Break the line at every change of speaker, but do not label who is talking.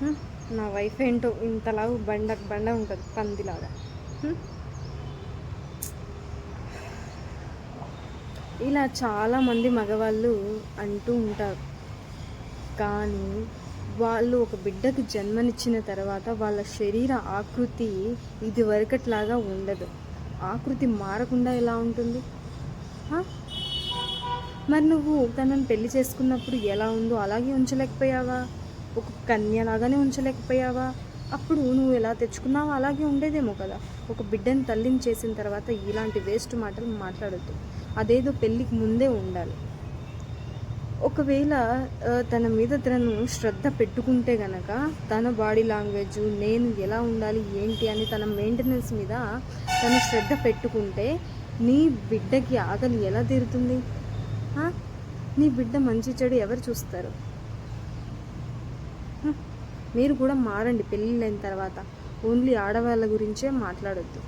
హ్మ్. నా వైఫ్ ఏంటో ఇంతలాగా బండ ఉంటుంది పందిలాగా. హ్మ్. ఇలా చాలామంది మగవాళ్ళు అంటూ ఉంటారు. కానీ వాళ్ళు ఒక బిడ్డకు జన్మనిచ్చిన తర్వాత వాళ్ళ శరీర ఆకృతి ఇదివరకట్లాగా ఉండదు. ఆకృతి మారకుండా ఎలా ఉంటుంది? ఆ! మరి నువ్వు తనని పెళ్లి చేసుకున్నప్పుడు ఎలా ఉందో అలాగే ఉంచలేకపోయావా? ఒక కన్యలాగానే ఉంచలేకపోయావా? అప్పుడు నువ్వు ఎలా తెచ్చుకున్నావో అలాగే ఉండేదేమో కదా! ఒక బిడ్డని తల్లిని చేసిన తర్వాత ఇలాంటి వేస్ట్ మాటలు మాట్లాడొద్దు. అదేదో పెళ్ళికి ముందే ఉండాలి. ఒకవేళ తన మీద తను శ్రద్ధ పెట్టుకుంటే గనక తన బాడీ లాంగ్వేజ్, నేను ఎలా ఉండాలి, ఏంటి అని తన మెయింటెనెన్స్ మీద తను శ్రద్ధ పెట్టుకుంటే నీ బిడ్డకి ఆకలి ఎలా తీరుతుంది? నీ బిడ్డ మంచి చెడు ఎవరు చూస్తారు? మీరు కూడా మారండి పెళ్ళిళ్ళైన తర్వాత. ఓన్లీ ఆడవాళ్ళ గురించే మాట్లాడొద్దు.